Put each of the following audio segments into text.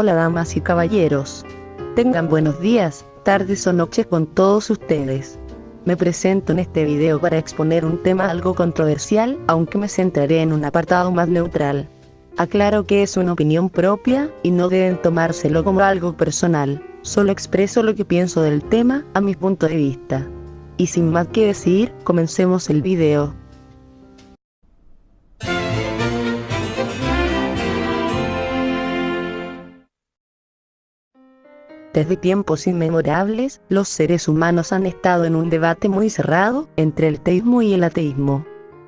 Hola damas y caballeros. Tengan buenos días, tardes o noches con todos ustedes. Me presento en este video para exponer un tema algo controversial, aunque me centraré en un apartado más neutral. Aclaro que es una opinión propia, y no deben tomárselo como algo personal. Solo expreso lo que pienso del tema, a mi punto de vista. Y sin más que decir, comencemos el video. Desde tiempos inmemorables, los seres humanos han estado en un debate muy cerrado entre el teísmo y el ateísmo,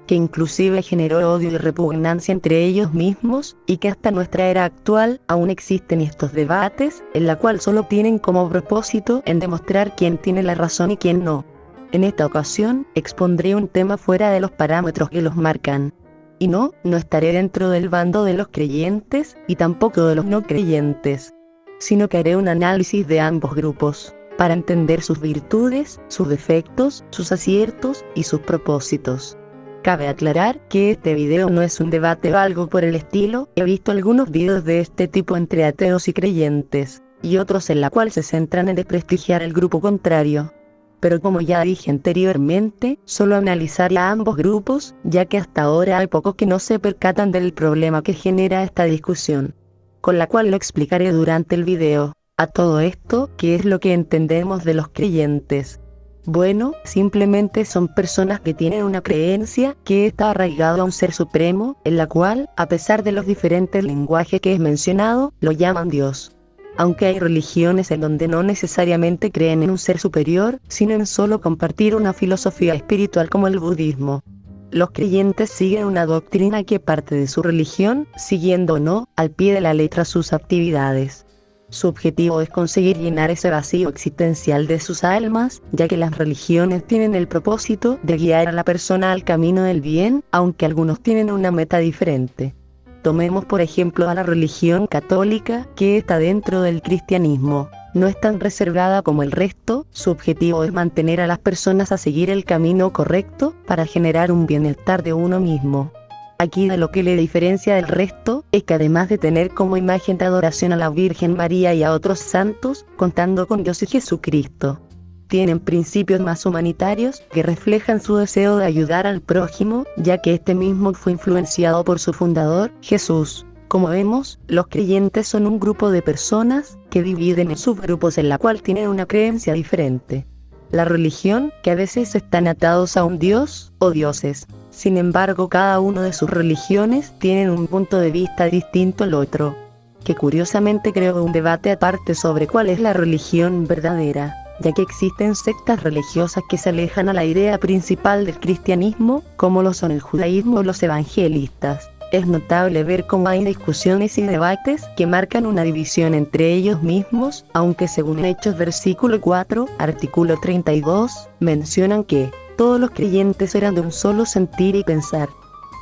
que inclusive generó odio y repugnancia entre ellos mismos, y que hasta nuestra era actual aún existen estos debates, en la cual solo tienen como propósito en demostrar quién tiene la razón y quién no. En esta ocasión, expondré un tema fuera de los parámetros que los marcan. Y no estaré dentro del bando de los creyentes, y tampoco de los no creyentes, sino que haré un análisis de ambos grupos, para entender sus virtudes, sus defectos, sus aciertos y sus propósitos. Cabe aclarar que este video no es un debate o algo por el estilo. He visto algunos videos de este tipo entre ateos y creyentes, y otros en la cual se centran en desprestigiar al grupo contrario. Pero como ya dije anteriormente, solo analizaré a ambos grupos, ya que hasta ahora hay pocos que no se percatan del problema que genera esta discusión, con la cual lo explicaré durante el video. A todo esto, ¿qué es lo que entendemos de los creyentes? Bueno, simplemente son personas que tienen una creencia que está arraigada a un ser supremo, en la cual, a pesar de los diferentes lenguajes que he mencionado, lo llaman Dios. Aunque hay religiones en donde no necesariamente creen en un ser superior, sino en solo compartir una filosofía espiritual como el budismo. Los creyentes siguen una doctrina que parte de su religión, siguiendo o no, al pie de la letra sus actividades. Su objetivo es conseguir llenar ese vacío existencial de sus almas, ya que las religiones tienen el propósito de guiar a la persona al camino del bien, aunque algunos tienen una meta diferente. Tomemos por ejemplo a la religión católica, que está dentro del cristianismo. No es tan reservada como el resto. Su objetivo es mantener a las personas a seguir el camino correcto, para generar un bienestar de uno mismo. Aquí de lo que le diferencia del resto, es que además de tener como imagen de adoración a la Virgen María y a otros santos, contando con Dios y Jesucristo, tienen principios más humanitarios, que reflejan su deseo de ayudar al prójimo, ya que este mismo fue influenciado por su fundador, Jesús. Como vemos, los creyentes son un grupo de personas, que dividen en subgrupos en la cual tienen una creencia diferente. La religión, que a veces están atados a un dios, o dioses. Sin embargo, cada uno de sus religiones tienen un punto de vista distinto al otro, que curiosamente creó un debate aparte sobre cuál es la religión verdadera, ya que existen sectas religiosas que se alejan a la idea principal del cristianismo, como lo son el judaísmo o los evangelistas. Es notable ver cómo hay discusiones y debates que marcan una división entre ellos mismos, aunque según Hechos versículo 4, artículo 32, mencionan que todos los creyentes eran de un solo sentir y pensar.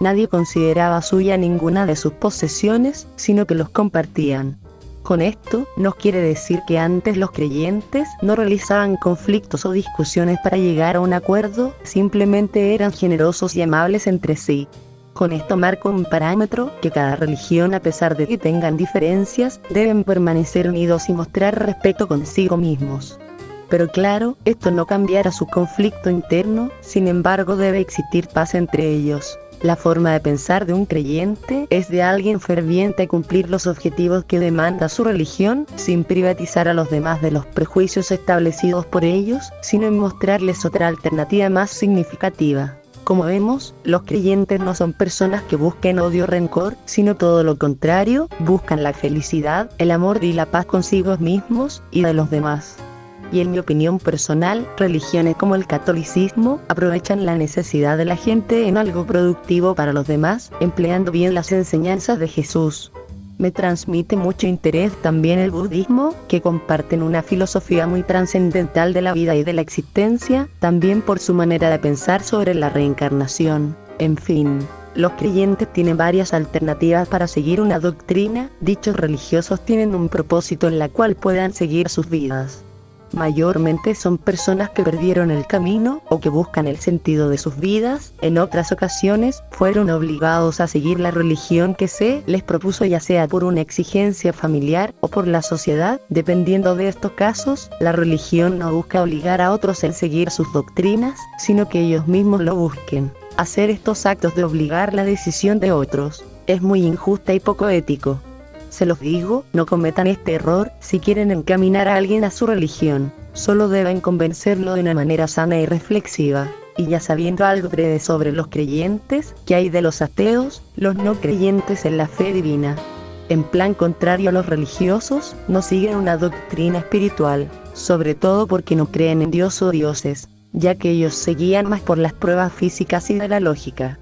Nadie consideraba suya ninguna de sus posesiones, sino que los compartían. Con esto, no quiere decir que antes los creyentes no realizaban conflictos o discusiones para llegar a un acuerdo, simplemente eran generosos y amables entre sí. Con esto marco un parámetro, que cada religión, a pesar de que tengan diferencias, deben permanecer unidos y mostrar respeto consigo mismos. Pero claro, esto no cambiará su conflicto interno, sin embargo debe existir paz entre ellos. La forma de pensar de un creyente es de alguien ferviente a cumplir los objetivos que demanda su religión, sin privatizar a los demás de los prejuicios establecidos por ellos, sino en mostrarles otra alternativa más significativa. Como vemos, los creyentes no son personas que busquen odio o rencor, sino todo lo contrario, buscan la felicidad, el amor y la paz consigo mismos y de los demás. Y en mi opinión personal, religiones como el catolicismo aprovechan la necesidad de la gente en algo productivo para los demás, empleando bien las enseñanzas de Jesús. Me transmite mucho interés también el budismo, que comparten una filosofía muy trascendental de la vida y de la existencia, también por su manera de pensar sobre la reencarnación. En fin, los creyentes tienen varias alternativas para seguir una doctrina. Dichos religiosos tienen un propósito en la cual puedan seguir sus vidas. Mayormente son personas que perdieron el camino o que buscan el sentido de sus vidas. En otras ocasiones, fueron obligados a seguir la religión que se les propuso, ya sea por una exigencia familiar o por la sociedad. Dependiendo de estos casos, la religión no busca obligar a otros a seguir sus doctrinas, sino que ellos mismos lo busquen. Hacer estos actos de obligar la decisión de otros es muy injusta y poco ético. Se los digo, no cometan este error. Si quieren encaminar a alguien a su religión, solo deben convencerlo de una manera sana y reflexiva. Y ya sabiendo algo breve sobre los creyentes, ¿qué hay de los ateos, los no creyentes en la fe divina? En plan contrario a los religiosos, no siguen una doctrina espiritual, sobre todo porque no creen en Dios o dioses, ya que ellos se guían más por las pruebas físicas y de la lógica.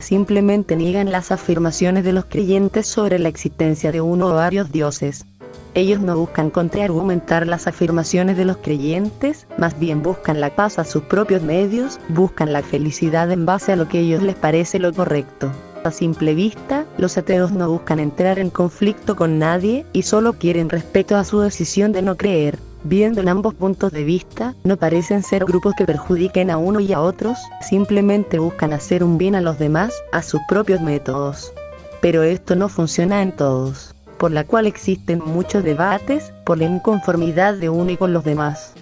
Simplemente niegan las afirmaciones de los creyentes sobre la existencia de uno o varios dioses. Ellos no buscan contraargumentar las afirmaciones de los creyentes, más bien buscan la paz a sus propios medios, buscan la felicidad en base a lo que a ellos les parece lo correcto. A simple vista, los ateos no buscan entrar en conflicto con nadie y solo quieren respeto a su decisión de no creer. Viendo en ambos puntos de vista, no parecen ser grupos que perjudiquen a uno y a otros, simplemente buscan hacer un bien a los demás, a sus propios métodos. Pero esto no funciona en todos, por la cual existen muchos debates, por la inconformidad de uno y con los demás.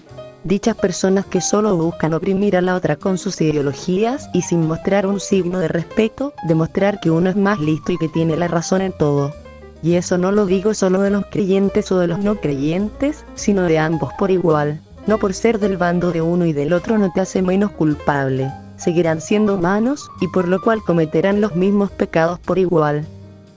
Dichas personas que solo buscan oprimir a la otra con sus ideologías y sin mostrar un signo de respeto, demostrar que uno es más listo y que tiene la razón en todo. Y eso no lo digo solo de los creyentes o de los no creyentes, sino de ambos por igual. No por ser del bando de uno y del otro no te hace menos culpable. Seguirán siendo humanos, y por lo cual cometerán los mismos pecados por igual.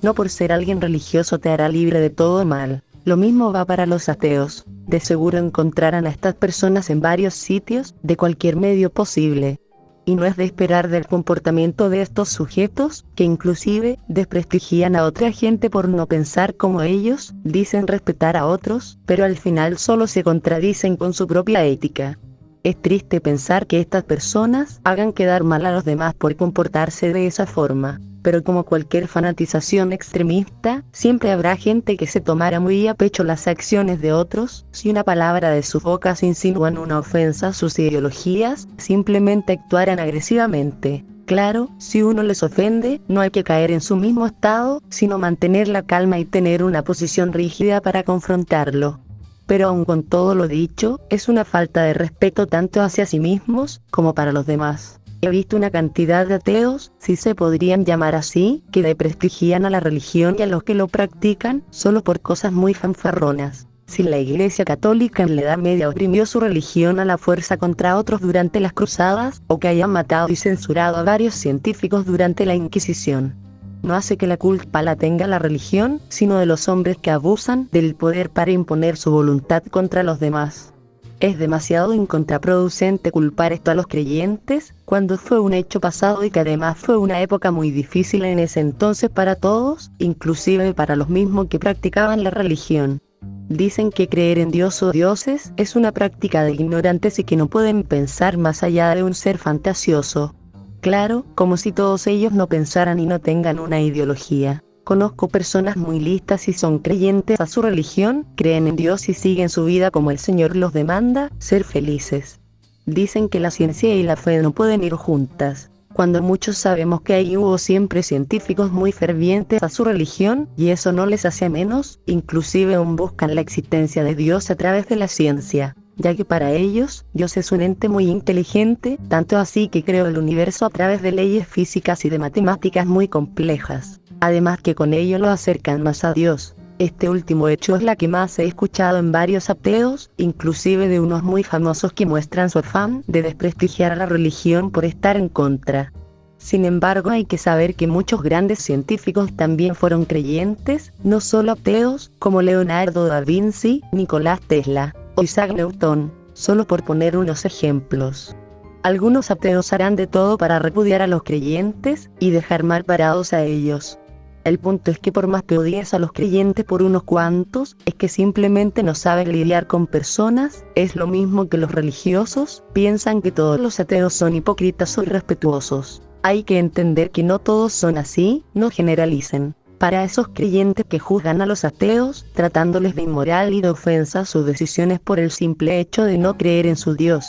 No por ser alguien religioso te hará libre de todo mal. Lo mismo va para los ateos. De seguro encontrarán a estas personas en varios sitios, de cualquier medio posible. Y no es de esperar del comportamiento de estos sujetos, que inclusive desprestigian a otra gente por no pensar como ellos, dicen respetar a otros, pero al final solo se contradicen con su propia ética. Es triste pensar que estas personas hagan quedar mal a los demás por comportarse de esa forma, pero como cualquier fanatización extremista, siempre habrá gente que se tomará muy a pecho las acciones de otros. Si una palabra de sus bocas insinúan una ofensa a sus ideologías, simplemente actuarán agresivamente. Claro, si uno les ofende, no hay que caer en su mismo estado, sino mantener la calma y tener una posición rígida para confrontarlo. Pero aun con todo lo dicho, es una falta de respeto tanto hacia sí mismos, como para los demás. He visto una cantidad de ateos, si se podrían llamar así, que desprestigian a la religión y a los que lo practican, solo por cosas muy fanfarronas. Si la Iglesia Católica en la Edad Media oprimió su religión a la fuerza contra otros durante las cruzadas, o que hayan matado y censurado a varios científicos durante la Inquisición, no hace que la culpa la tenga la religión, sino de los hombres que abusan del poder para imponer su voluntad contra los demás. Es demasiado contraproducente culpar esto a los creyentes, cuando fue un hecho pasado y que además fue una época muy difícil en ese entonces para todos, inclusive para los mismos que practicaban la religión. Dicen que creer en Dios o dioses es una práctica de ignorantes y que no pueden pensar más allá de un ser fantasioso. Claro, como si todos ellos no pensaran y no tengan una ideología. Conozco personas muy listas y son creyentes a su religión, creen en Dios y siguen su vida como el Señor los demanda, ser felices. Dicen que la ciencia y la fe no pueden ir juntas, cuando muchos sabemos que hay hubo siempre científicos muy fervientes a su religión, y eso no les hace menos, inclusive aún buscan la existencia de Dios a través de la ciencia, ya que para ellos, Dios es un ente muy inteligente, tanto así que creó el universo a través de leyes físicas y de matemáticas muy complejas. Además que con ello lo acercan más a Dios. Este último hecho es la que más he escuchado en varios ateos, inclusive de unos muy famosos que muestran su afán de desprestigiar a la religión por estar en contra. Sin embargo, hay que saber que muchos grandes científicos también fueron creyentes, no solo ateos, como Leonardo da Vinci, Nicolás Tesla o Isaac Newton, solo por poner unos ejemplos. Algunos ateos harán de todo para repudiar a los creyentes y dejar mal parados a ellos. El punto es que por más que odies a los creyentes por unos cuantos, es que simplemente no saben lidiar con personas. Es lo mismo que los religiosos, piensan que todos los ateos son hipócritas o irrespetuosos. Hay que entender que no todos son así, no generalicen. Para esos creyentes que juzgan a los ateos, tratándoles de inmoral y de ofensa sus decisiones por el simple hecho de no creer en su Dios.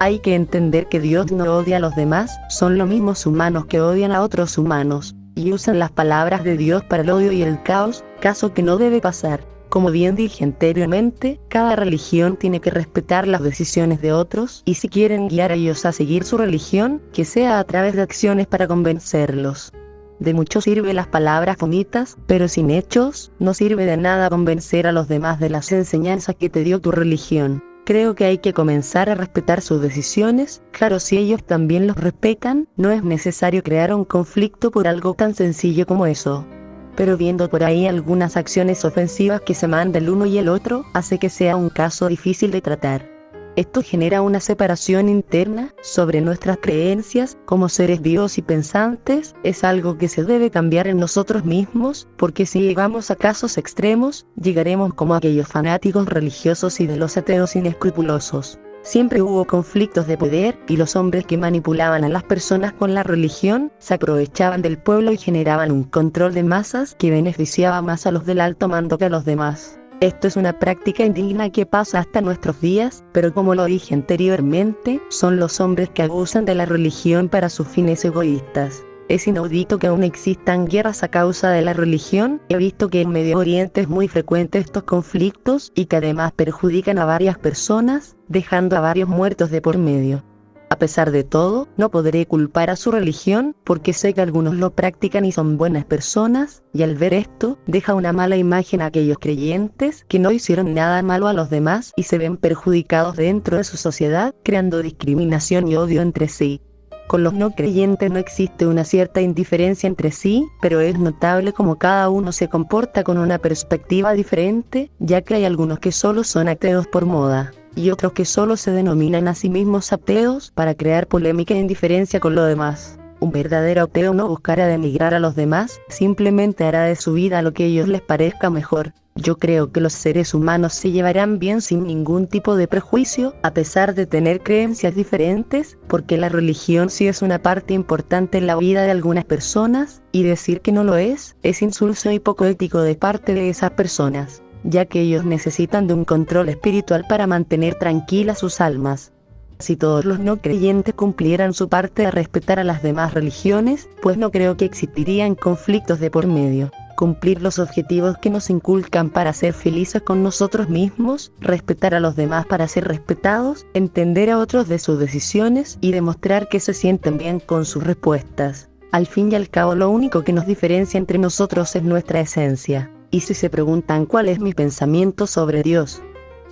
Hay que entender que Dios no odia a los demás, son los mismos humanos que odian a otros humanos, y usan las palabras de Dios para el odio y el caos, caso que no debe pasar. Como bien dije anteriormente, cada religión tiene que respetar las decisiones de otros, y si quieren guiar a ellos a seguir su religión, que sea a través de acciones para convencerlos. De mucho sirve las palabras bonitas, pero sin hechos, no sirve de nada convencer a los demás de las enseñanzas que te dio tu religión. Creo que hay que comenzar a respetar sus decisiones, claro, si ellos también los respetan, no es necesario crear un conflicto por algo tan sencillo como eso. Pero viendo por ahí algunas acciones ofensivas que se manda el uno y el otro, hace que sea un caso difícil de tratar. Esto genera una separación interna sobre nuestras creencias como seres vivos y pensantes, es algo que se debe cambiar en nosotros mismos, porque si llegamos a casos extremos, llegaremos como aquellos fanáticos religiosos y de los ateos inescrupulosos. Siempre hubo conflictos de poder, y los hombres que manipulaban a las personas con la religión, se aprovechaban del pueblo y generaban un control de masas que beneficiaba más a los del alto mando que a los demás. Esto es una práctica indigna que pasa hasta nuestros días, pero como lo dije anteriormente, son los hombres que abusan de la religión para sus fines egoístas. Es inaudito que aún existan guerras a causa de la religión, he visto que en Medio Oriente es muy frecuente estos conflictos y que además perjudican a varias personas, dejando a varios muertos de por medio. A pesar de todo, no podré culpar a su religión, porque sé que algunos lo practican y son buenas personas, y al ver esto, deja una mala imagen a aquellos creyentes que no hicieron nada malo a los demás y se ven perjudicados dentro de su sociedad, creando discriminación y odio entre sí. Con los no creyentes no existe una cierta indiferencia entre sí, pero es notable cómo cada uno se comporta con una perspectiva diferente, ya que hay algunos que solo son ateos por moda, y otros que solo se denominan a sí mismos ateos para crear polémica e indiferencia con lo demás. Un verdadero ateo no buscará denigrar a los demás, simplemente hará de su vida lo que a ellos les parezca mejor. Yo creo que los seres humanos se llevarán bien sin ningún tipo de prejuicio, a pesar de tener creencias diferentes, porque la religión sí es una parte importante en la vida de algunas personas, y decir que no lo es insulso y poco ético de parte de esas personas, ya que ellos necesitan de un control espiritual para mantener tranquilas sus almas. Si todos los no creyentes cumplieran su parte de respetar a las demás religiones, pues no creo que existirían conflictos de por medio. Cumplir los objetivos que nos inculcan para ser felices con nosotros mismos, respetar a los demás para ser respetados, entender a otros de sus decisiones y demostrar que se sienten bien con sus respuestas. Al fin y al cabo, lo único que nos diferencia entre nosotros es nuestra esencia. Y si se preguntan cuál es mi pensamiento sobre Dios,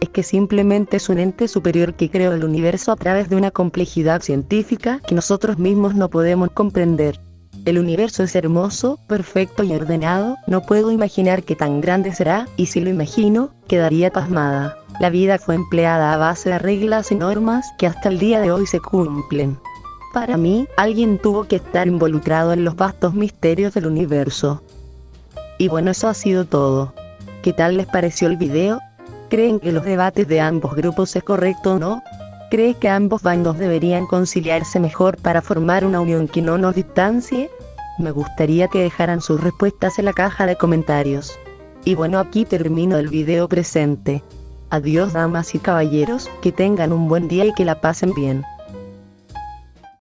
es que simplemente es un ente superior que creó el universo a través de una complejidad científica que nosotros mismos no podemos comprender. El universo es hermoso, perfecto y ordenado, no puedo imaginar qué tan grande será, y si lo imagino, quedaría pasmada. La vida fue empleada a base de reglas y normas que hasta el día de hoy se cumplen. Para mí, alguien tuvo que estar involucrado en los vastos misterios del universo. Y bueno, eso ha sido todo. ¿Qué tal les pareció el video? ¿Creen que los debates de ambos grupos es correcto o no? ¿Cree que ambos bandos deberían conciliarse mejor para formar una unión que no nos distancie? Me gustaría que dejaran sus respuestas en la caja de comentarios. Y bueno, aquí termino el video presente. Adiós damas y caballeros, que tengan un buen día y que la pasen bien.